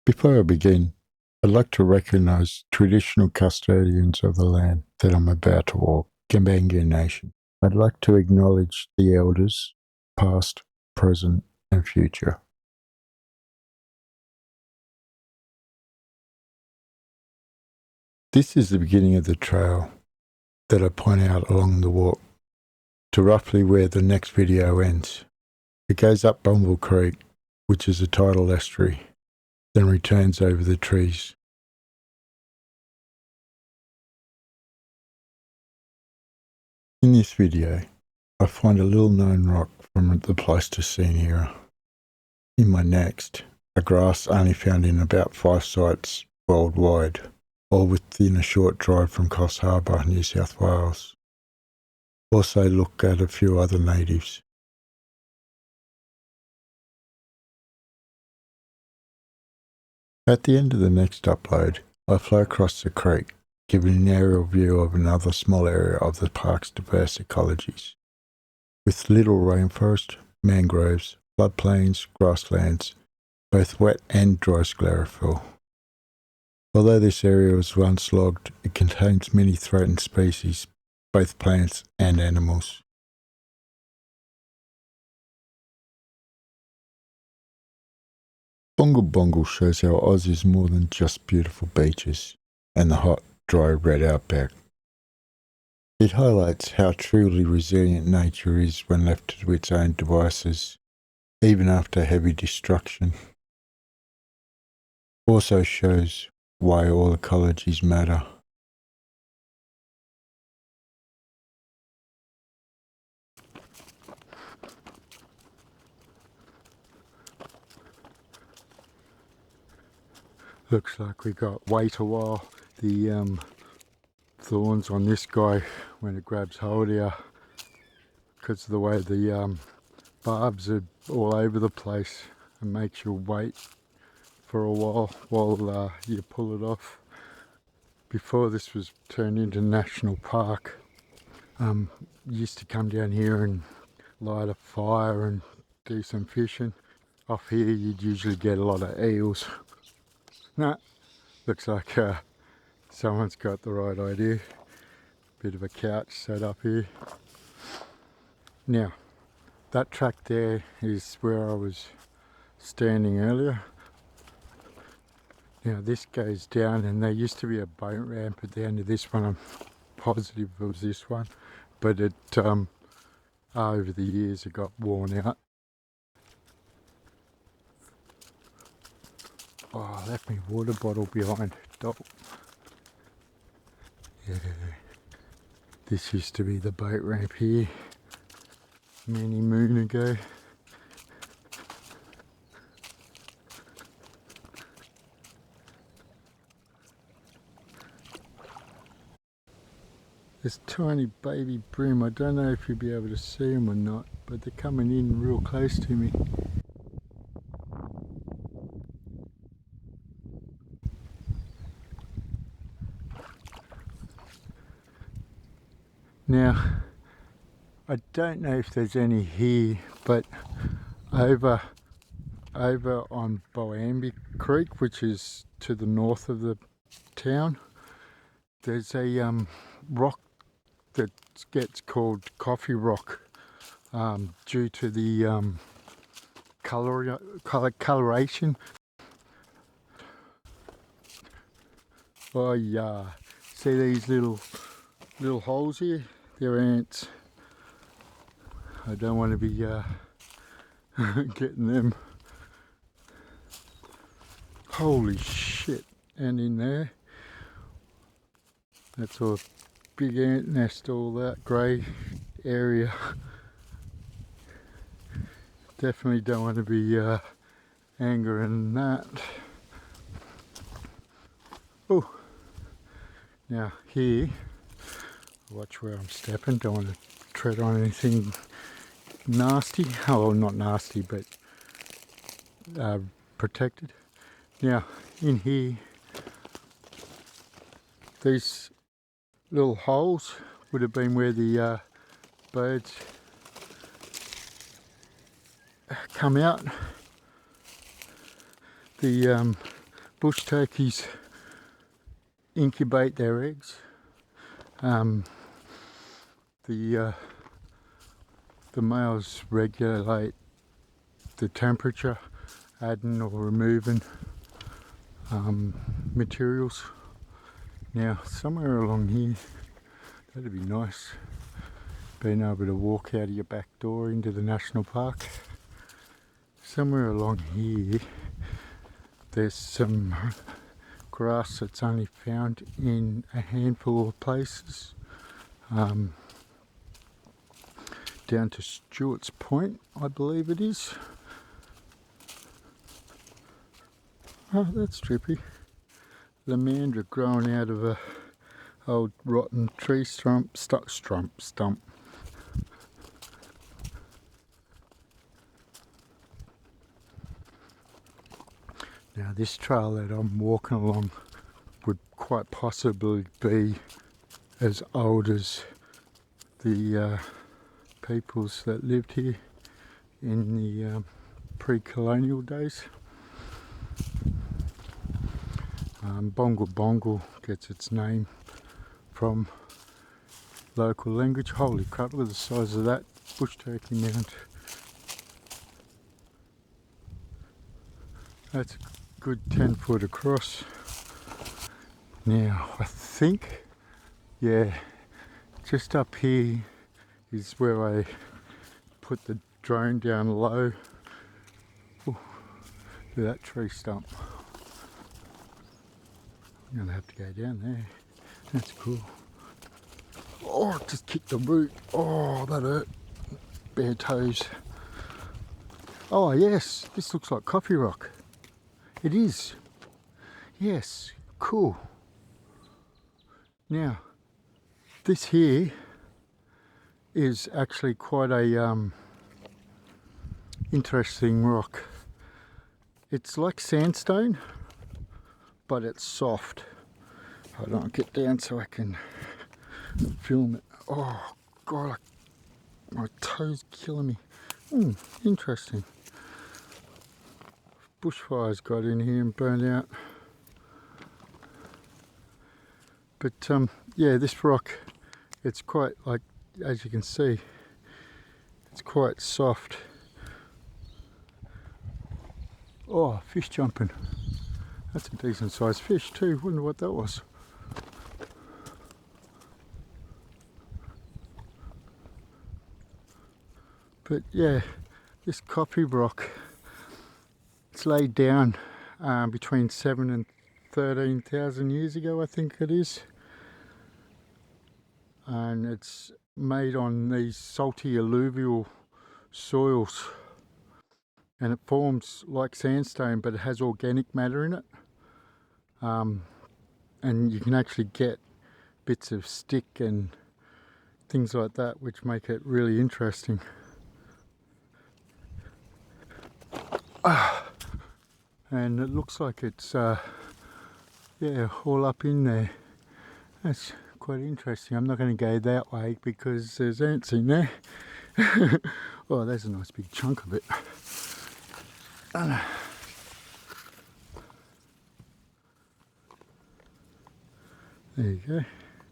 Before I begin, I'd like to recognise traditional custodians of the land that I'm about to walk, Bongil Nation. I'd like to acknowledge the elders, past, present and future. This is the beginning of the trail that I point out along the walk to roughly where the next video ends. It goes up Bonville Creek, which is a tidal estuary, then returns over the trees. In this video, I find a little known rock from the Pleistocene era. In my next, a grass only found in about 5 sites worldwide, all within a short drive from Coffs Harbour, New South Wales. Also look at a few other natives. At the end of the next upload, I fly across the creek, giving an aerial view of another small area of the park's diverse ecologies, with little rainforest, mangroves, floodplains, grasslands, both wet and dry sclerophyll. Although this area was once logged, it contains many threatened species, both plants and animals. Bongil Bongil shows how Oz is more than just beautiful beaches and the hot, dry red outback. It highlights how truly resilient nature is when left to its own devices, even after heavy destruction. Also shows why all ecologies matter. Looks like we got wait a while. The thorns on this guy when it grabs hold here, because of the way the barbs are all over the place, and makes you wait for a while you pull it off. Before this was turned into National Park, you used to come down here and light a fire and do some fishing. Off here you'd usually get a lot of eels. Nah, looks like someone's got the right idea. Bit of a couch set up here. Now, that track there is where I was standing earlier. Now this goes down, and there used to be a boat ramp at the end of this one. I'm positive it was this one, but it over the years it got worn out. Oh, I left my water bottle behind. Yeah, this used to be the boat ramp here many moon ago. This tiny baby bream, I don't know if you'll be able to see them or not, but they're coming in real close to me. Now, I don't know if there's any here, but over on Bonville Creek, which is to the north of the town, there's a rock that gets called Coffee Rock due to the coloration. Oh yeah, see these little holes here? They're ants. I don't want to be getting them. Holy shit, and in there, that's all big ant nest, all that grey area. Definitely don't want to be angering that. Oh, now here, watch where I'm stepping, don't want to tread on anything nasty. Oh, not nasty, but protected. Now, in here, these little holes would have been where the birds come out. The bush turkeys incubate their eggs. The males regulate the temperature, adding or removing materials. Now, somewhere along here, that'd be nice, being able to walk out of your back door into the national park. Somewhere along here, there's some grass that's only found in a handful of places. Down to Stewart's Point, I believe it is. Oh, that's trippy. Lamandra growing out of a old rotten tree stump. Now this trail that I'm walking along would quite possibly be as old as the peoples that lived here in the pre-colonial days. Bongil Bongil gets its name from local language. Holy crap, look at the size of that bush turkey mound. That's a good 10 foot across. Now I think, yeah, just up here is where I put the drone down low. Ooh, look at that tree stump. I'm gonna have to go down there. That's cool. Oh, just kicked the root. Oh, that hurt. Bare toes. Oh yes, this looks like coffee rock. It is. Yes, cool. Now, this here is actually quite a interesting rock. It's like sandstone, but it's soft. Hold on, get down so I can film it. Oh God, my toes killing me. Interesting. Bushfires got in here and burned out. But yeah, this rock, it's quite, like, as you can see, it's quite soft. Oh, fish jumping. That's a decent sized fish too. Wonder what that was. But yeah, this coffee rock, it's laid down between 7 and 13,000 years ago, I think it is. And it's made on these salty alluvial soils. And it forms like sandstone, but it has organic matter in it. And you can actually get bits of stick and things like that, which make it really interesting. And it looks like it's yeah, all up in there. That's quite interesting. I'm not going to go that way because there's ants in there. Oh, there's a nice big chunk of it. There you go.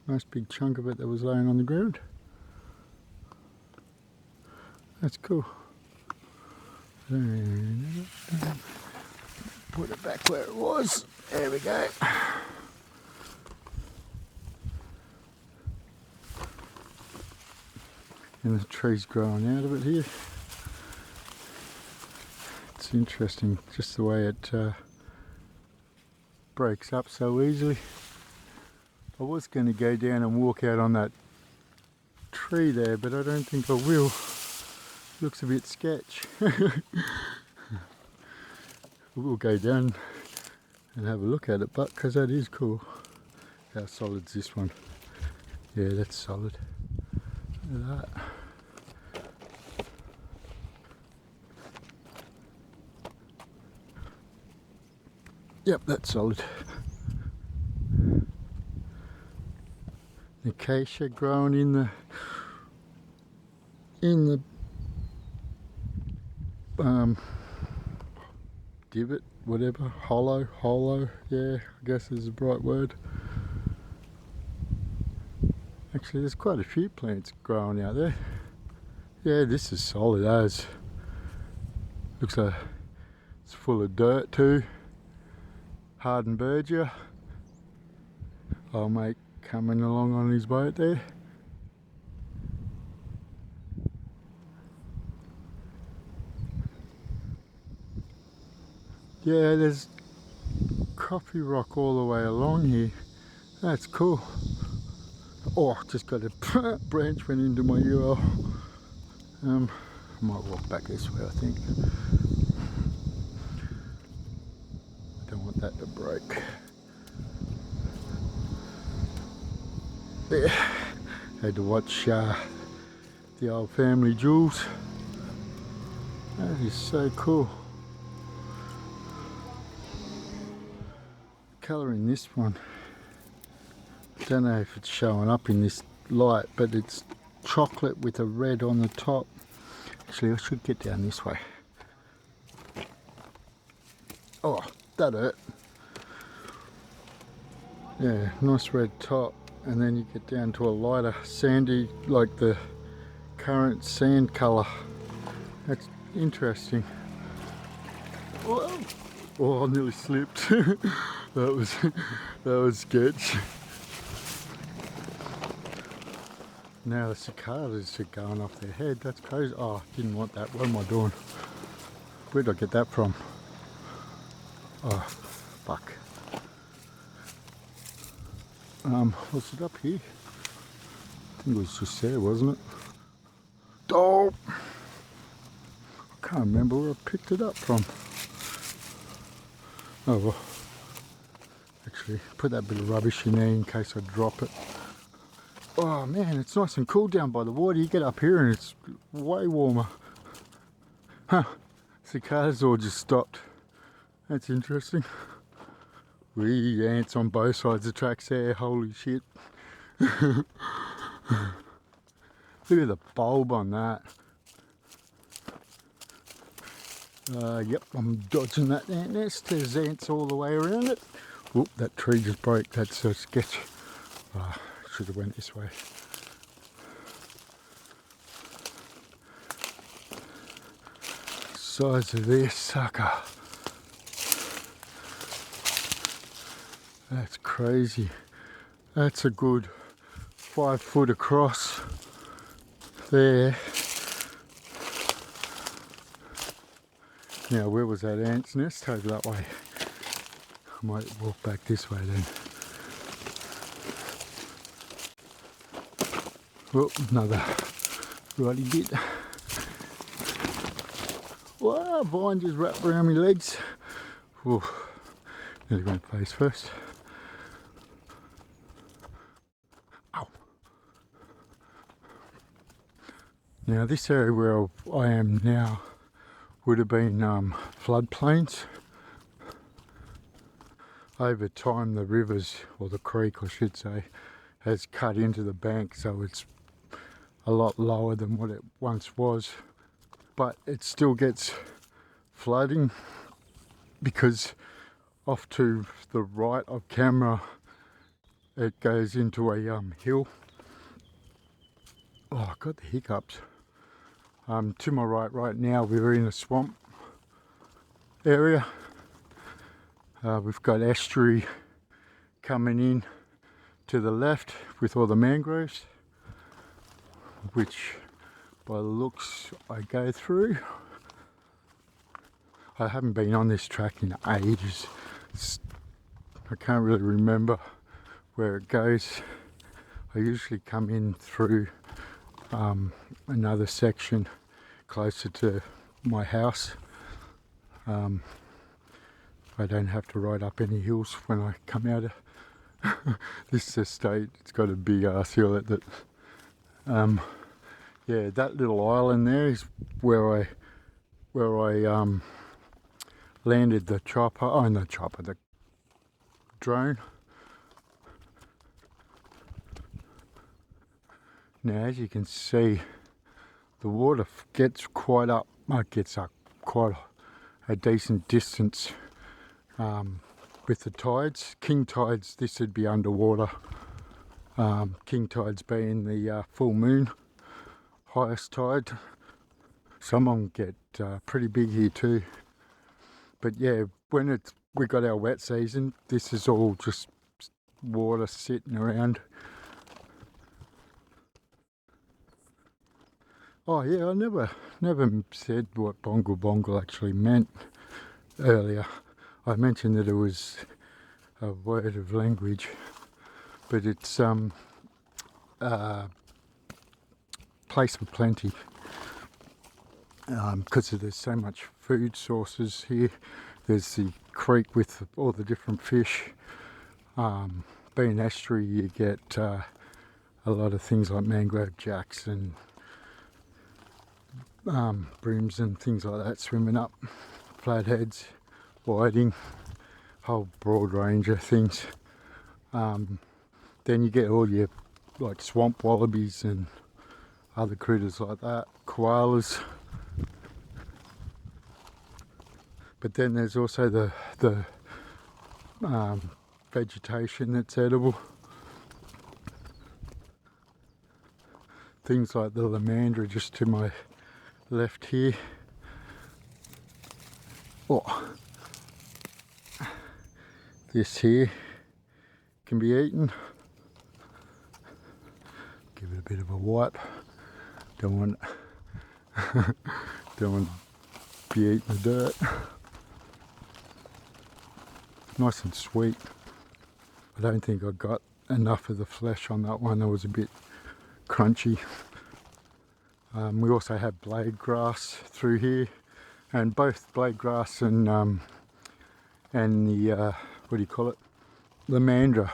Nice big chunk of it that was laying on the ground. That's cool. Put it back where it was. There we go. And the tree's growing out of it here. It's interesting just the way it breaks up so easily. I was going to go down and walk out on that tree there, but I don't think I will. Looks a bit sketch. We'll go down and have a look at it, but because that is cool. How solid's this one? Yeah, that's solid. Look at that. Yep, that's solid. Acacia growing in the divot whatever, hollow, yeah, I guess is the right word. Actually, there's quite a few plants growing out there. Yeah, this is solid as. Looks like it's full of dirt too. Harden verdure. Old mate coming along on his boat there. Yeah, there's coffee rock all the way along here. That's cool. Oh, just got a branch went into my ear. I might walk back this way, I think. I don't want that to break. Yeah, had to watch the old family jewels. That is so cool. Colour in this one. Don't know if it's showing up in this light, but it's chocolate with a red on the top. Actually, I should get down this way. Oh, that hurt. Yeah, nice red top, and then you get down to a lighter sandy, like the current sand colour. That's interesting. Whoa. Oh, I nearly slipped. that was sketch. Now the cicadas are going off their head. That's crazy. Oh, didn't want that. What am I doing? Where'd I get that from? Oh, fuck. What's it up here? I think it was just there, wasn't it? Oh! I can't remember where I picked it up from. Oh well. Actually, put that bit of rubbish in there in case I drop it. Oh man, it's nice and cool down by the water. You get up here and it's way warmer. Huh, cicadas all just stopped. That's interesting. Wee, ants on both sides of the tracks there, holy shit. Look at the bulb on that. Yep, I'm dodging that ant nest. There's ants all the way around it. Whoop, that tree just broke. That's so sketch. Should have went this way. Size of this sucker. That's crazy. That's a good 5 foot across there. Now, where was that ant's nest? Over that way. I might walk back this way then. Oh, another righty bit. Wow, vine just wrapped around my legs. Ooh, nearly went face first. Ow. Now this area where I am now would have been floodplains. Over time the rivers, or the creek I should say, has cut into the bank, so it's a lot lower than what it once was, but it still gets flooding because off to the right of camera it goes into a hill. Oh, I got the hiccups. To my right now we're in a swamp area. We've got estuary coming in to the left with all the mangroves, which by the looks I go through. I haven't been on this track in ages. I can't really remember where it goes. I usually come in through another section closer to my house. I don't have to ride up any hills when I come out of this estate. It's got a big ass hill at it. Yeah, that little island there is where I landed the chopper. Oh, no, chopper, the drone. Now, as you can see, the water gets quite up. It gets up quite a decent distance with the tides. King tides, this would be underwater. King tides being the full moon, highest tide. Some of them get pretty big here too. But yeah, when we got our wet season, this is all just water sitting around. Oh yeah, I never said what Bongil Bongil actually meant earlier. I mentioned that it was a word of language, but it's place of plenty, because there's so much food sources here. There's the creek with all the different fish. Being estuary, you get a lot of things like mangrove jacks and brooms and things like that swimming up, flatheads, whiting, whole broad range of things. Then you get all your like swamp wallabies and other critters like that, koalas. But then there's also the vegetation that's edible. Things like the lamandra just to my left here. Oh, this here can be eaten. Give it a bit of a wipe. Don't want to be eating the dirt. Nice and sweet. I don't think I got enough of the flesh on that one. It was a bit crunchy. We also have blade grass through here, and both blade grass and the what do you call it, lamandra,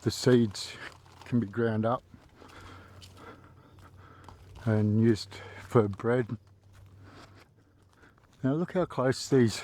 the seeds can be ground up and used for bread. Now look how close these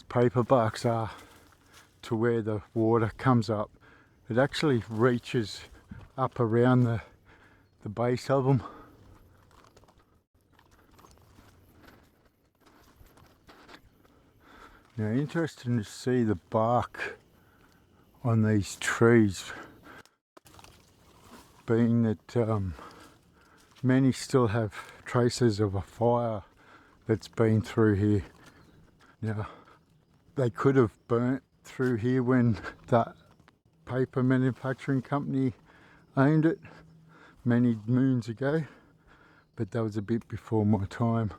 paper barks are to where the water comes up. It actually reaches up around the base of them. Now, interesting to see the bark on these trees, being that many still have traces of a fire that's been through here. Now, they could have burnt through here when that paper manufacturing company owned it many moons ago, but that was a bit before my time.